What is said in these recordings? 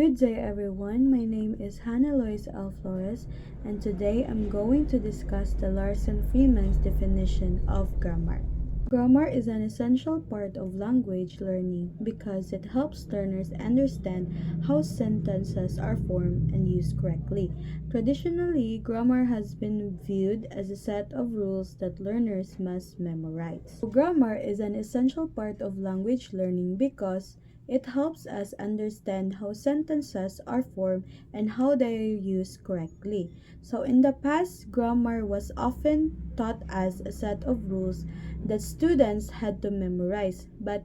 Good day everyone, my name is Lois Flores and today I'm going to discuss the Larson-Freeman's definition of grammar. Grammar is an essential part of language learning because it helps learners understand how sentences are formed and used correctly. Traditionally, grammar has been viewed as a set of rules that learners must memorize. Grammar is an essential part of language learning because it helps us understand how sentences are formed and how they are used correctly. So, in the past, grammar was often taught as a set of rules that students had to memorize. But,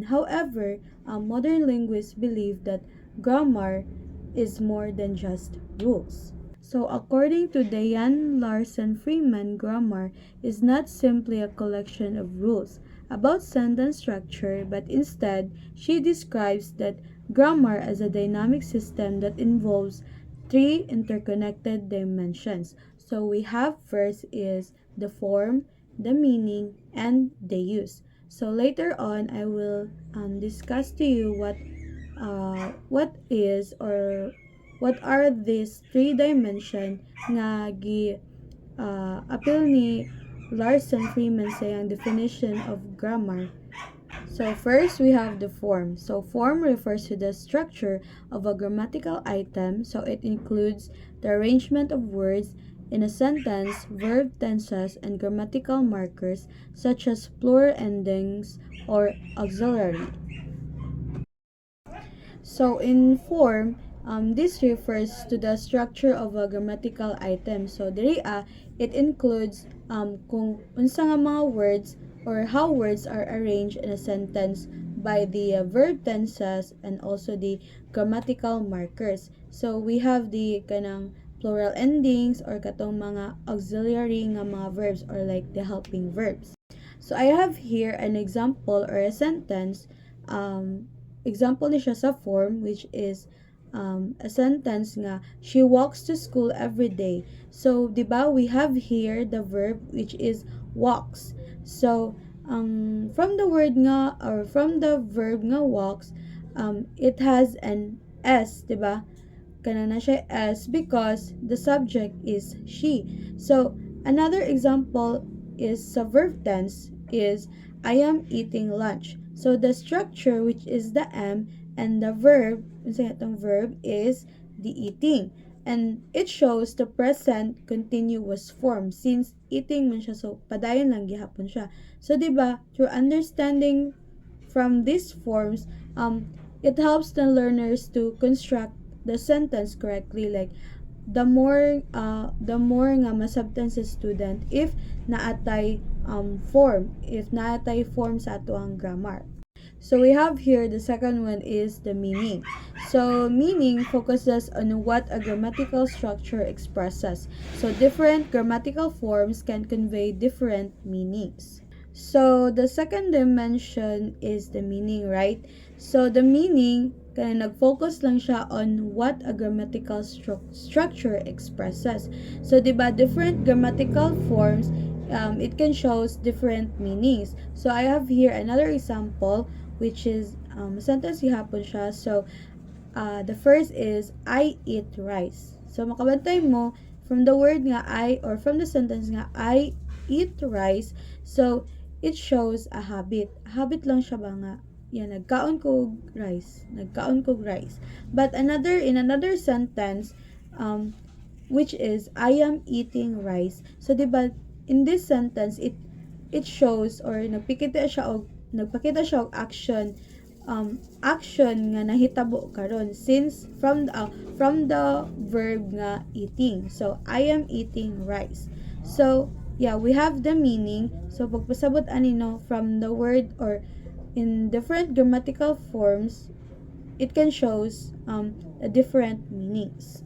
however, modern linguists believe that grammar is more than just rules. So, according to Diane Larson Freeman, grammar is not simply a collection of rules about sentence structure, but instead, she describes that grammar as a dynamic system that involves three interconnected dimensions. So, we have first is the form, the meaning, and the use. So, later on, I will discuss to you what is or what are these three dimension nga appeal ni Larson Freeman sa yung definition of grammar. So first we have the form. So form refers to the structure of a grammatical item. So it includes the arrangement of words in a sentence, verb tenses, and grammatical markers such as plural endings or auxiliary. So in form, this refers to the structure of a grammatical item. So diri it includes kung unsa nga mga words or how words are arranged in a sentence by the verb tenses and also the grammatical markers. So we have the kanang plural endings or katong mga auxiliary nga mga verbs or like the helping verbs. So I have here an example or a sentence. Example ni siya sa form which is a sentence nga she walks to school every day. So, 'di ba, we have here the verb which is walks. So, from the word nga or from the verb nga walks, it has an s, 'di ba? Kana na siya s because the subject is she. So, another example is sa verb tense is I am eating lunch. So, the structure which is the am and the verb, itong verb is the eating. And it shows the present continuous form since eating man siya. So, padayon lang gihapon siya. So, di ba, through understanding from these forms, it helps the learners to construct the sentence correctly. Like, the more nga masabtan sa student if naatay form sa ato ang grammar. So we have here the second one is the meaning. So meaning focuses on what a grammatical structure expresses. So different grammatical forms can convey different meanings. So the second dimension is the meaning, right? So the meaning kaya nag-focus lang siya on what a grammatical structure expresses. So, di ba, different grammatical forms, it can shows different meanings. So, I have here another example, which is sentence gihapon siya. So, the first is, I eat rice. So, makabantay mo, from the word nga I, or from the sentence nga, I eat rice, so, it shows a habit. Habit lang siya ba nga, yan, nagkaon ko rice. But in another sentence, which is, I am eating rice. So, diba, in this sentence, it shows, or nagpakita siya og action nga nahitabo karon since from the verb nga eating. So, I am eating rice. So, yeah, we have the meaning. So, pagpasabot ani no from the word or in different grammatical forms, it can shows different meanings.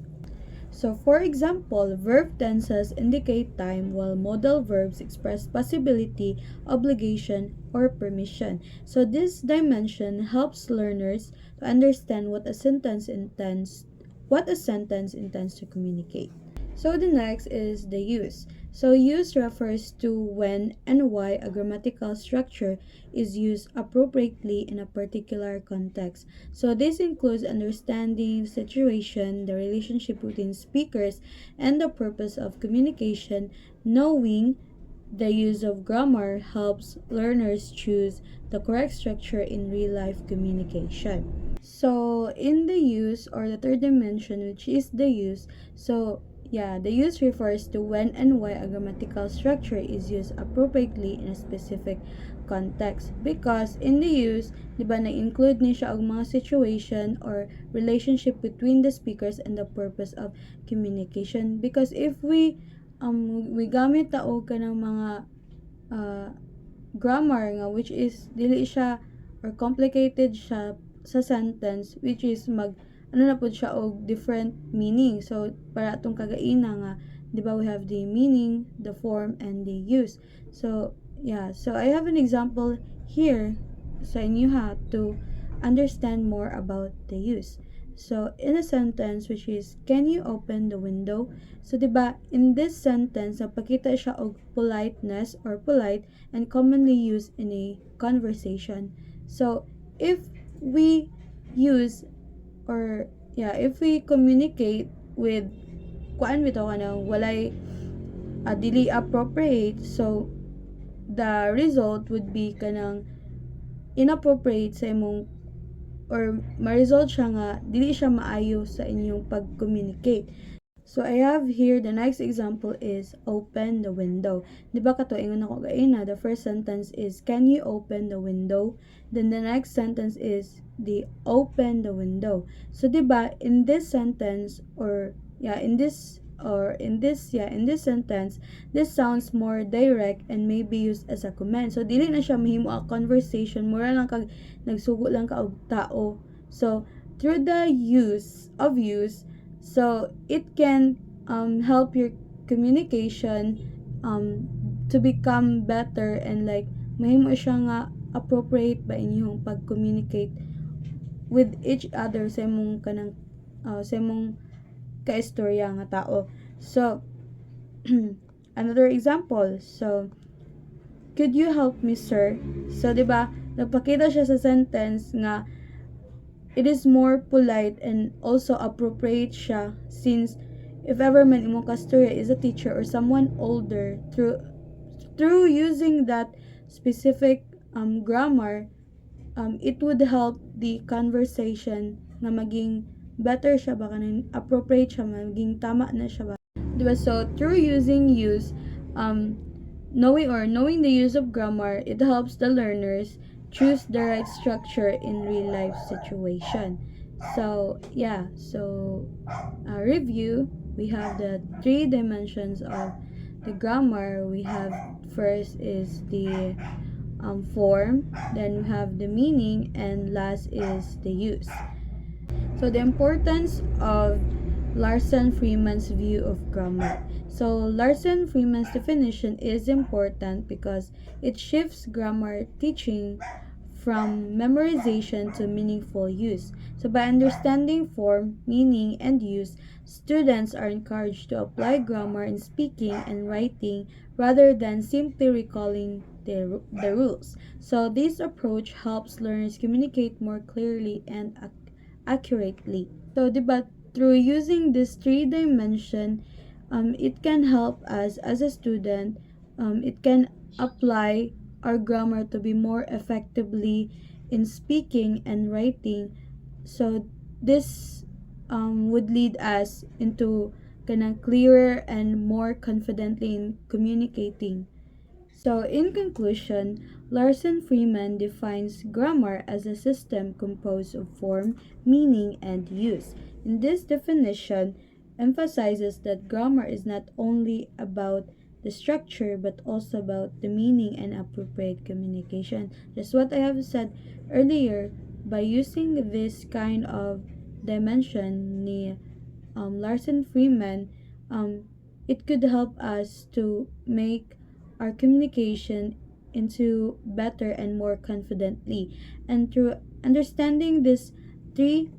So, for example, verb tenses indicate time while modal verbs express possibility, obligation, or permission. So, this dimension helps learners to understand what a sentence intends to communicate. So the next is the use. So use refers to when and why a grammatical structure is used appropriately in a particular context. So this includes understanding the situation, the relationship between speakers, and the purpose of communication. Knowing the use of grammar helps learners choose the correct structure in real life communication. So, in the use or the third dimension, which is the use, so yeah, the use refers to when and why a grammatical structure is used appropriately in a specific context. Because in the use, di ba, na-include ni siya ang mga situation or relationship between the speakers and the purpose of communication. Because if we gamit ta og kanang mga uh, grammar nga which is dili siya or complicated siya sa sentence which is ano na pud siya og different meaning. So para atong kagaina nga di ba we have the meaning, the form and the use. So yeah, so I have an example here sa inyo ha to understand more about the use. So in a sentence which is can you open the window? So 'di ba in this sentence napakita siya og politeness or polite and commonly used in a conversation. So if we use or yeah, if we communicate with kuan bitaw kanang walay dili appropriate, so the result would be kanang inappropriate sa imong or ma-result siya nga dili siya maayo sa inyong pag-communicate. So I have here the next example is open the window. Di ba kato ingon ako gaina, the first sentence is can you open the window? Then the next sentence is the open the window. So di ba in this sentence or yeah in this sentence, this sounds more direct and may be used as a command. So dili na siya mahimo a conversation, mura lang kag nagsugo lang ka og tao. So through the use, so it can help your communication to become better and like mahimo siya nga appropriate ba inyong pag-communicate with each other sa imong kanang sa imong kaistorya nga tao. So another example. So could you help me, sir? So 'di ba nagpakita siya sa sentence nga it is more polite and also appropriate siya since if ever man imong kasturya is a teacher or someone older, through using that specific grammar, it would help the conversation na maging better siya ba kanang appropriate siya, maging tama na siya ba, diba? So through using use, knowing the use of grammar, it helps the learners choose the right structure in real life situation. So yeah, so review, we have the three dimensions of the grammar. We have first is the form, then we have the meaning, and last is the use. So the importance of Larson Freeman's view of grammar. So Larson Freeman's definition is important because it shifts grammar teaching from memorization to meaningful use. So by understanding form, meaning, and use, students are encouraged to apply grammar in speaking and writing rather than simply recalling the rules. So this approach helps learners communicate more clearly and accurately. So, di ba, through using this three dimension, it can help us as a student. It can apply our grammar to be more effectively in speaking and writing. So, this would lead us into kanang clearer and more confidently in communicating. So, in conclusion, Larson Freeman defines grammar as a system composed of form, meaning, and use. In this definition, emphasizes that grammar is not only about the structure but also about the meaning and appropriate communication. Just what I have said earlier, by using this kind of dimension ni Larson Freeman, it could help us to make our communication into better and more confidently. And through understanding this three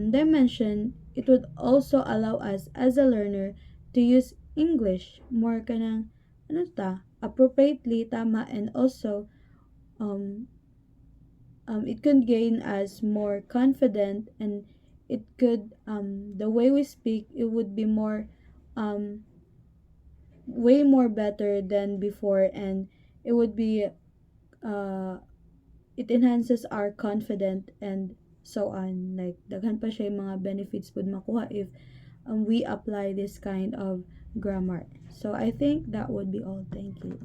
dimension, it would also allow us as a learner to use English more kanang appropriately, tama, and also um it could gain us more confident, and it could the way we speak, it would be more um way more better than before, and it would be uh it enhances our confidence and so on, like daghan pa siya yung mga benefits pud makuha if we apply this kind of grammar. So I think that would be all. Thank you.